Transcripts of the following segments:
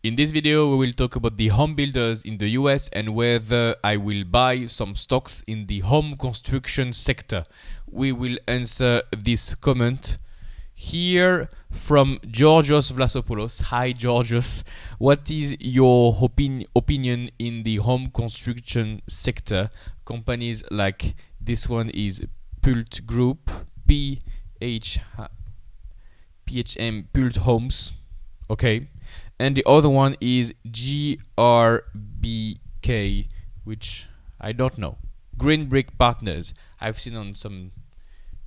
In this video, we will talk about the home builders in the US and whether I will buy some stocks in the home construction sector. We will answer this comment here from Georgios Vlasopoulos. Hi Georgios, what is your opinion in the home construction sector? Companies like this one is PulteGroup, PHM Pult Homes, okay, and the other one is GRBK, which I don't know. Green Brick Partners. I've seen on some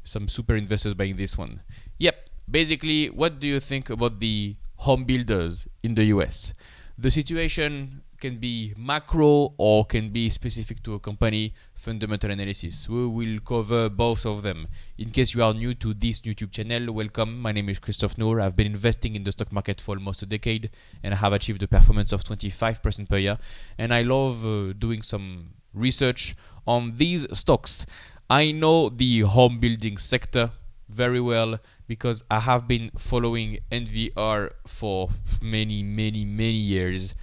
super investors buying this one. Yep. Basically, what do you think about the home builders in the US? The situation can be macro or can be specific to a company. Fundamental analysis. We will cover both of them. In case you are new to this YouTube channel, welcome. My name is Christophe Nour. I've been investing in the stock market for almost a decade and I have achieved a performance of 25% per year. And I love doing some research on these stocks. I know the home building sector very well because I have been following NVR for many years.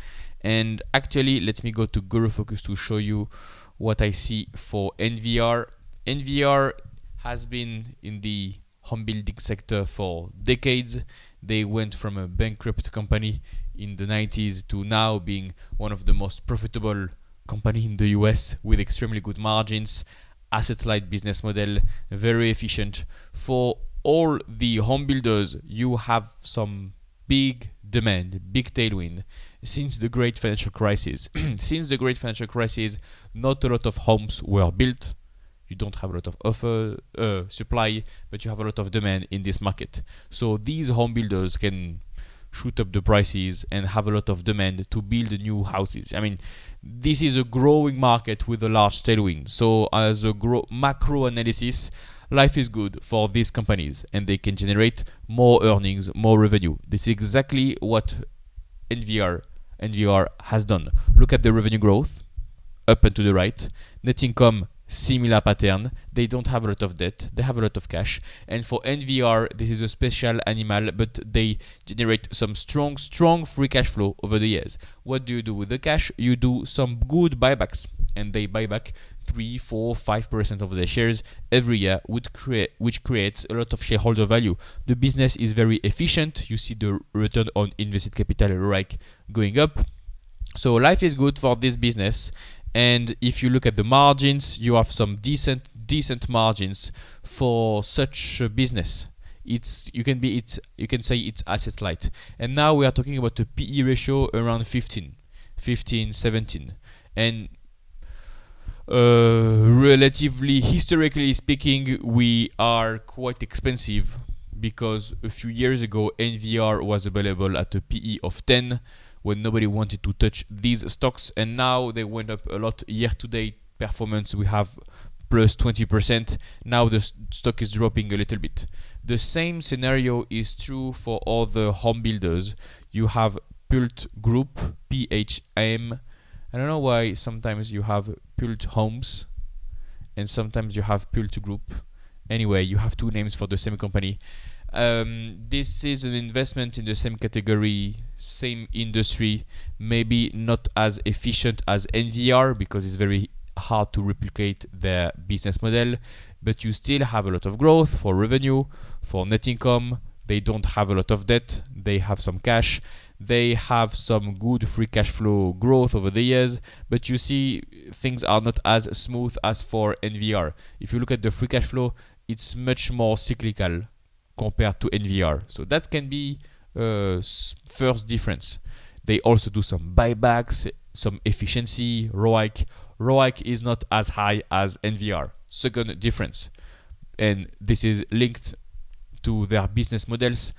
And actually, let me go to Guru Focus to show you what I see for NVR. NVR has been in the home building sector for decades. They went from a bankrupt company in the 90s to now being one of the most profitable company in the US with extremely good margins, asset-light business model, very efficient. For all the home builders, you have some big demand, big tailwind since the great financial crisis. Since the great financial crisis, not a lot of homes were built. You don't have a lot of supply, but you have a lot of demand in this market. So these home builders can shoot up the prices and have a lot of demand to build new houses. I mean, this is a growing market with a large tailwind. So as a macro analysis, life is good for these companies and they can generate more earnings, more revenue. This is exactly what NVR has done. Look at the revenue growth up and to the right. Net income, similar pattern. They don't have a lot of debt. They have a lot of cash. And for NVR, this is a special animal, but they generate some strong free cash flow over the years. What do you do with the cash? You do some good buybacks. And they buy back 3, 4, 5% of their shares every year, which creates a lot of shareholder value. The business is very efficient. You see the return on invested capital ROIC going up. So life is good for this business. And if you look at the margins, you have some decent margins for such a business. You can say it's asset light. And now we are talking about a PE ratio around 15, 17. And relatively, historically speaking, we are quite expensive because a few years ago NVR was available at a PE of 10 when nobody wanted to touch these stocks, and now they went up a lot. Year-to-date performance, we have plus 20%. Now the stock is dropping a little bit. The same scenario is true for all the home builders. You have PulteGroup, PHM. I don't know why sometimes you have Pult Homes and sometimes you have PulteGroup. Anyway, you have two names for the same company. This is an investment in the same category, same industry, maybe not as efficient as NVR because it's very hard to replicate their business model, but you still have a lot of growth for revenue, for net income. They don't have a lot of debt. They have some cash. They have some good free cash flow growth over the years, but you see things are not as smooth as for NVR. If you look at the free cash flow, it's much more cyclical compared to NVR. So that can be first difference. They also do some buybacks, some efficiency, ROIC. ROIC is not as high as NVR. Second difference. And this is linked to their business models.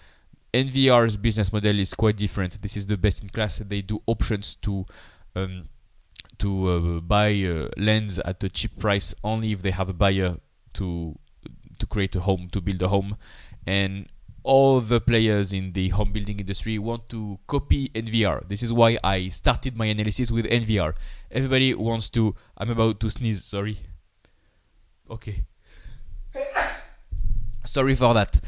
NVR's business model is quite different. This is the best in class. They do options to buy lands at a cheap price only if they have a buyer to create a home, to build a home. And all the players in the home building industry want to copy NVR. This is why I started my analysis with NVR. Everybody wants to... I'm about to sneeze, sorry. Okay. Sorry for that.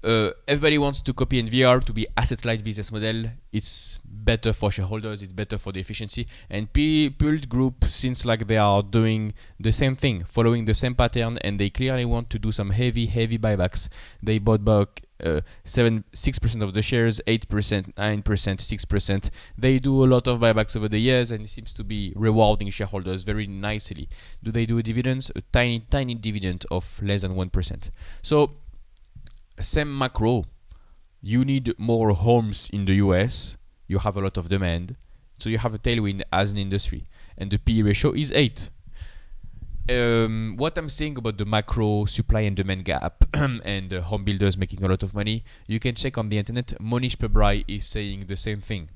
Everybody wants to copy NVR to be asset-light business model. It's better for shareholders. It's better for the efficiency. And PulteGroup seems like they are doing the same thing, following the same pattern, and they clearly want to do some heavy buybacks. They bought back 6% of the shares, 8%, 9%, 6%. They do a lot of buybacks over the years, and it seems to be rewarding shareholders very nicely. Do they do dividends? A tiny dividend of less than 1%. So same macro. You need more homes in the US. You have a lot of demand, so you have a tailwind as an industry, and the PE ratio is 8. What I'm saying about the macro supply and demand gap and home builders making a lot of money, you can check on the internet. Monish Pabrai is saying the same thing.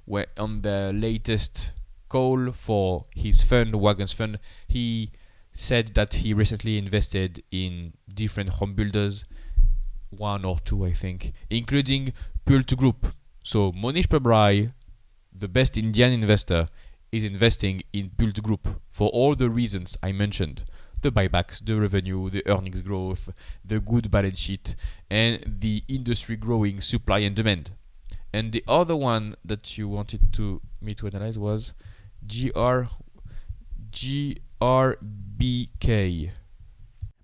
Where on the latest call for his fund, Wagons Fund, he said that he recently invested in different home builders, 1 or 2 I think, including PulteGroup. So Monish Pabrai, the best Indian investor, is investing in PulteGroup for all the reasons I mentioned: the buybacks, the revenue, the earnings growth, the good balance sheet, and the industry growing supply and demand. And the other one that you wanted me to analyze was GRBK.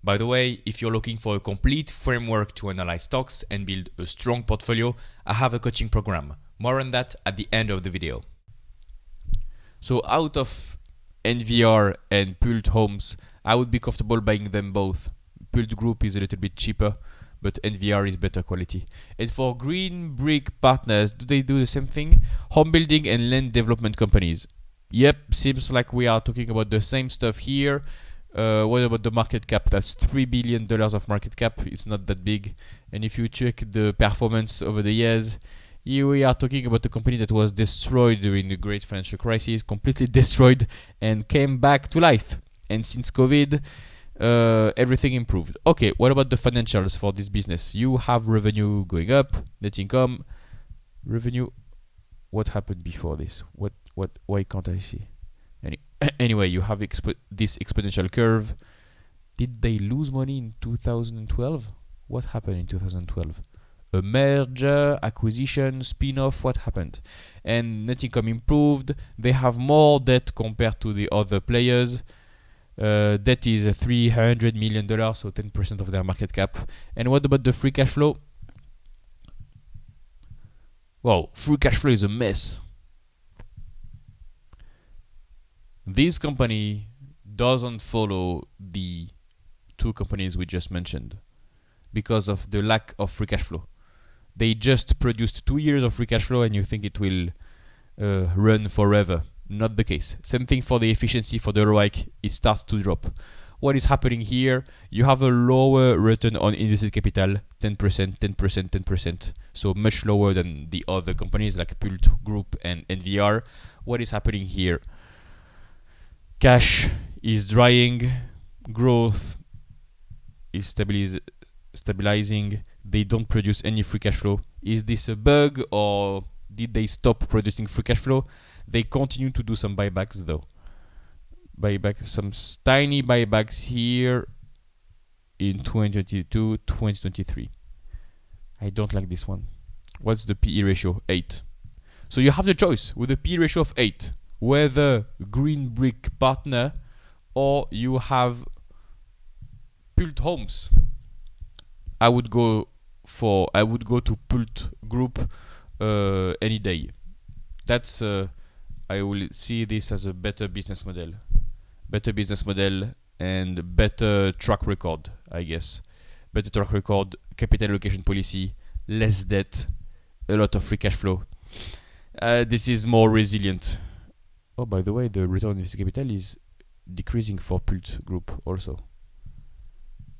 By the way, if you're looking for a complete framework to analyze stocks and build a strong portfolio, I have a coaching program. More on that at the end of the video. So out of NVR and Pult Homes, I would be comfortable buying them both. PulteGroup is a little bit cheaper, but NVR is better quality. And for Green Brick Partners, do they do the same thing? Home building and land development companies. Yep, seems like we are talking about the same stuff here. What about the market cap? That's $3 billion of market cap. It's not that big. And if you check the performance over the years, we are talking about a company that was destroyed during the great financial crisis, completely destroyed, and came back to life. And since COVID, everything improved. Okay, what about the financials for this business? You have revenue going up, net income, revenue. What happened before this? Why can't I see? Anyway, you have this exponential curve. Did they lose money in 2012? What happened in 2012? A merger, acquisition, spin-off, what happened? And net income improved. They have more debt compared to the other players. Debt is $300 million, so 10% of their market cap. And what about the free cash flow? Wow, free cash flow is a mess. This company doesn't follow the 2 companies we just mentioned because of the lack of free cash flow. They just produced 2 years of free cash flow and you think it will run forever. Not the case. Same thing for the efficiency, for the ROIC, it starts to drop. What is happening here? You have a lower return on invested capital, 10%, 10%, 10%. So much lower than the other companies like PulteGroup and NVR. What is happening here? Cash is drying, growth is stabilizing, they don't produce any free cash flow. Is this a bug or did they stop producing free cash flow? They continue to do some buybacks though. Some tiny buybacks here in 2022, 2023. I don't like this one. What's the PE ratio? 8. So you have the choice with a PE ratio of 8. Whether Green Brick Partner or you have Pult Homes. I would go to PulteGroup any day. That's I will see this as a better business model and better track record, I guess. Better track record, capital allocation policy, less debt, a lot of free cash flow. This is more resilient. Oh, by the way, the return on invested capital is decreasing for PulteGroup also.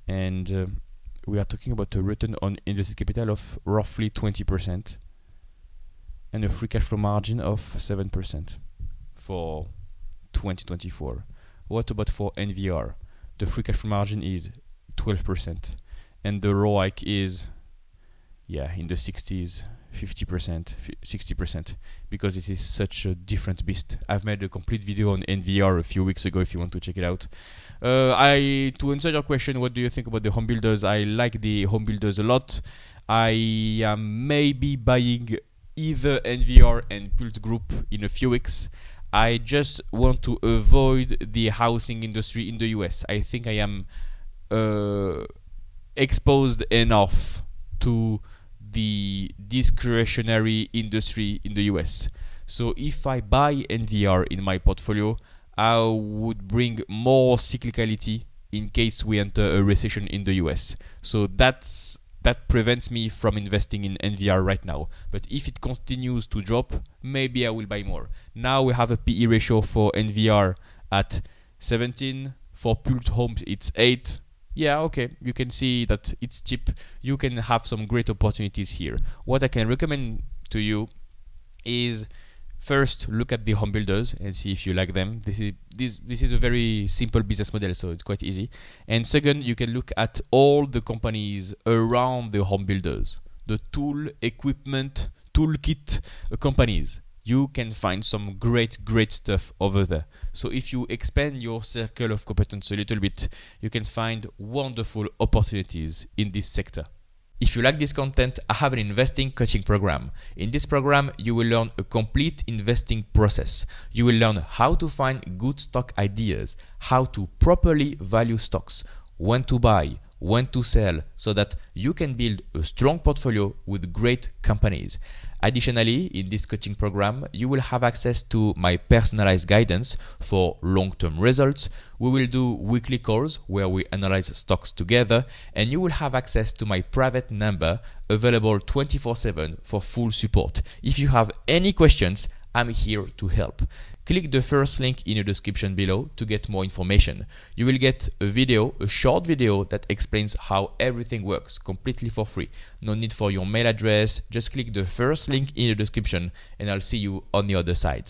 And we are talking about a return on invested capital of roughly 20% and a free cash flow margin of 7% for 2024. What about for NVR? The free cash flow margin is 12% and the ROIC is in the 60s, 50%, 60%, because it is such a different beast. I've made a complete video on NVR a few weeks ago if you want to check it out. To answer your question, what do you think about the home builders? I like the home builders a lot. I am maybe buying either NVR and PulteGroup in a few weeks. I just want to avoid the housing industry in the US. I think I am exposed enough to the discretionary industry in the US. So if I buy NVR in my portfolio, I would bring more cyclicality in case we enter a recession in the US. So that prevents me from investing in NVR right now. But if it continues to drop, maybe I will buy more. Now we have a PE ratio for NVR at 17. For Pult Homes, it's 8. Yeah, okay, you can see that it's cheap. You can have some great opportunities here. What I can recommend to you is first look at the home builders and see if you like them. This is a very simple business model, so it's quite easy. And second, you can look at all the companies around the home builders, the tool, equipment, toolkit companies. You can find some great stuff over there. So if you expand your circle of competence a little bit, you can find wonderful opportunities in this sector. If you like this content, I have an investing coaching program. In this program, you will learn a complete investing process. You will learn how to find good stock ideas, how to properly value stocks, when to buy, when to sell, so that you can build a strong portfolio with great companies. Additionally, in this coaching program, you will have access to my personalized guidance for long-term results. We will do weekly calls where we analyze stocks together, and you will have access to my private number available 24/7 for full support. If you have any questions, I'm here to help. Click the first link in the description below to get more information. You will get a short video that explains how everything works completely for free. No need for your mail address. Just click the first link in the description and I'll see you on the other side.